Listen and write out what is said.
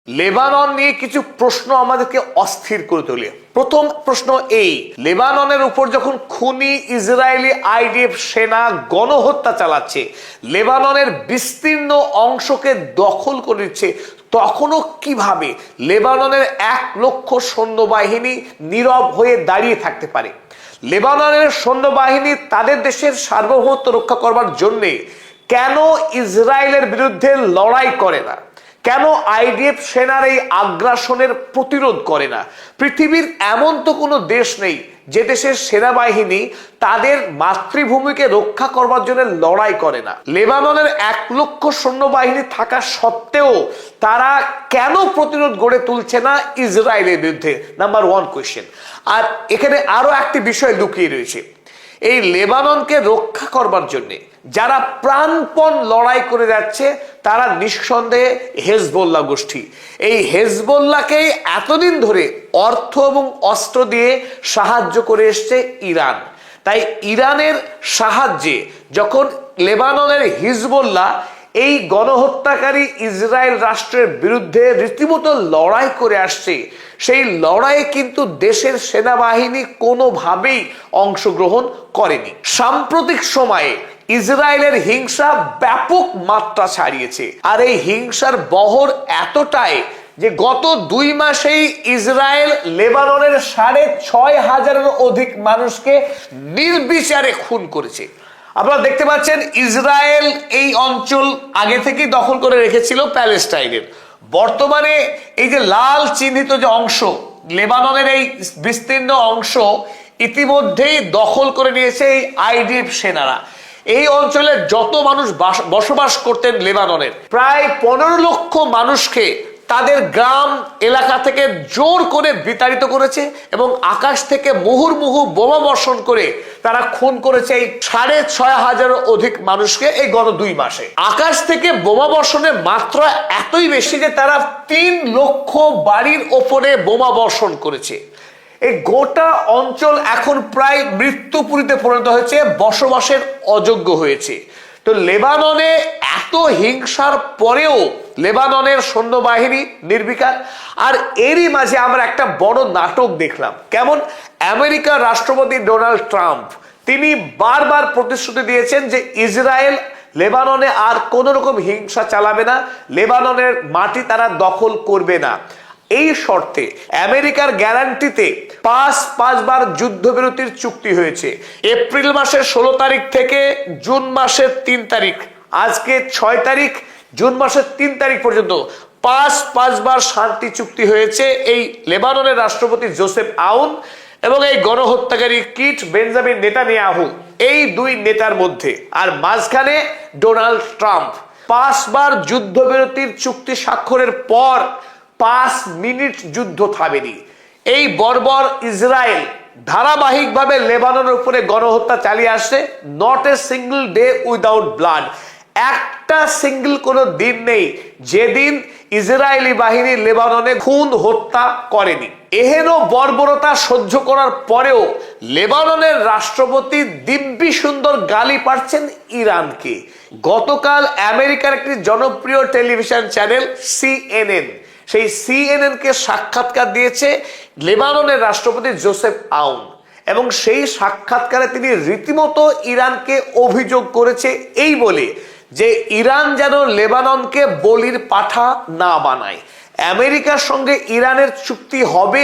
Lebanon নিয়ে কিছু প্রশ্ন আমাদেরকে অস্থির করে তোলে। প্রথম প্রশ্ন এই, লেবাননের উপর যখন খুনি ইসরায়েলি আইডিএফ সেনা গণহত্যা চালাচ্ছে, লেবাননের বিস্তীর্ণ অংশকে দখল করে নিচ্ছে, তখনও কিভাবে লেবাননের 1 লক্ষ সৈন্যবাহিনী নীরব হয়ে দাঁড়িয়ে থাকতে পারে? লেবাননের সৈন্যবাহিনী তাদের দেশের সার্বভৌমত্ব রক্ষা করবার জন্যে কেন ইসরায়েলের বিরুদ্ধে লড়াই করে না? কেন আইডিএফ সেনার এই আগ্রাসনের প্রতিরোধ করে না? পৃথিবীর এমন তো কোনো দেশ নেই যে দেশের সেনাবাহিনী তাদের মাতৃভূমিকে রক্ষা করবার জন্য লড়াই করে না। লেবাননের 1 লক্ষ সৈন্যবাহিনী থাকা সত্ত্বেও তারা কেন প্রতিরোধ গড়ে তুলছে না ইসরায়েলের বিরুদ্ধে? Number 1 question. আর এখানে আরো একটি বিষয় লুকিয়ে রয়েছে। এই লেবাননকে রক্ষা করবার জন্য যারা প্রাণপণ লড়াই করে যাচ্ছে তারা নিঃসন্দেহে হেজবোল্লাহ গোষ্ঠী। এই হেজবোল্লাহকেই এতদিন ধরে অর্থ এবং অস্ত্র দিয়ে সাহায্য করে এসছে ইরান। তাই ইরানের সাহায্যে যখন লেবাননের হিজবুল্লাহ এই গণহত্যাকারী ইসরায়েল রাষ্ট্রের বিরুদ্ধে রীতিমতো লড়াই করে আসছে, সেই লড়াইয়ে কিন্তু দেশের সেনাবাহিনী কোনোভাবেই অংশগ্রহণ করেনি। সাম্প্রতিক সময়ে ইসরায়েলের হিংসা ব্যাপক মাত্রা ছাড়িয়েছে, আর এই হিংসার বহর এতটাই যে গত 2 মাসেই ইসরায়েল লেবাননের 6,500-এরও অধিক মানুষকে নির্বিচারে খুন করেছে। আপনারা দেখতে পাচ্ছেন ইসরায়েল এই অঞ্চল আগে থেকেই দখল করে রেখেছিল প্যালেস্টাইনের। বর্তমানে এই যে লাল চিহ্নিত যে অংশ, লেবাননের এই বিস্তীর্ণ অংশ ইতিমধ্যেই দখল করে নিয়েছে এই আইডিএফ সেনারা। এই অঞ্চলে যত মানুষ বসবাস করতেন লেবাননের, প্রায় 15 লক্ষ মানুষকে তাদের গ্রাম এলাকা থেকে জোর করে বিতাড়িত করেছে এবং আকাশ থেকে মুহুর্মুহু বোমা বর্ষণ করে তারা খুন করেছে এই 6,500-এরও অধিক মানুষকে এই গত 2 মাসে। আকাশ থেকে বোমা বর্ষণের মাত্রা এতই বেশি যে তারা 3 লক্ষ বাড়ির ওপরে বোমা বর্ষণ করেছে। এই গোটা অঞ্চল এখন প্রায় মৃত্যুপুরীতে পরিণত হয়েছে, বসবাসের অযোগ্য হয়েছে। তো লেবাননে এত হিংসার পরেও লেবাননের সৈন্যবাহিনী নির্বিকার। আর এরই মাঝে আমরা একটা বড় নাটক দেখলাম। কেমন? আমেরিকার রাষ্ট্রপতি ডোনাল্ড ট্রাম্প তিনি বারবার প্রতিশ্রুতি দিয়েছেন যে ইসরায়েল লেবাননে আর কোনো রকম হিংসা চালাবে না, লেবাননের মাটি তারা দখল করবে না। এই শর্তে আমেরিকার গ্যারান্টিতে 5 বার যুদ্ধবিরতির চুক্তি হয়েছে। এপ্রিল মাসের 16 তারিখ থেকে জুন মাসের 3 তারিখ, আজকে 6 তারিখ, জুন মাসের 3 তারিখ পর্যন্ত 5 বার শান্তি চুক্তি হয়েছে এই লেবাননের রাষ্ট্রপতি জোসেফ আউন এবং এই গণহত্যাকারী কিট বেঞ্জামিন নেতানিয়াহু, এই 2 নেতার মধ্যে। আর মাঝখানে ডোনাল্ড ট্রাম্প 5 বার যুদ্ধবিরতির চুক্তি স্বাক্ষরের পর 5 মিনিট যুদ্ধ থামেনি। এই বর্বর ইসরায়েল ধারাবাহিকভাবে লেবাননের উপরে গণহত্যা চালিয়ে আসছে। Not a single day without blood. একটা সিঙ্গল কোনো দিন নেই যেদিন ইসরায়েলি বাহিনী লেবাননে খুন হত্যা করেনি। এহেন বর্বরতা সহ্য করার পরেও লেবাননের রাষ্ট্রপতি দিব্যি সুন্দর গালি পাচ্ছেন ইরানকে। গতকাল আমেরিকার একটি জনপ্রিয় টেলিভিশন চ্যানেল CNN, সেই CNN কে সাক্ষাৎকার দিয়েছে লেবাননের রাষ্ট্রপতি জোসেফ আউন এবং সেই সাক্ষাৎকারে তিনি রীতিমতো ইরানকে অভিযোগ করেছে এই বলে যে ইরান যেন লেবাননকে বলির পাঠা না বানায়। আমেরিকার সঙ্গে ইরানের চুক্তি হবে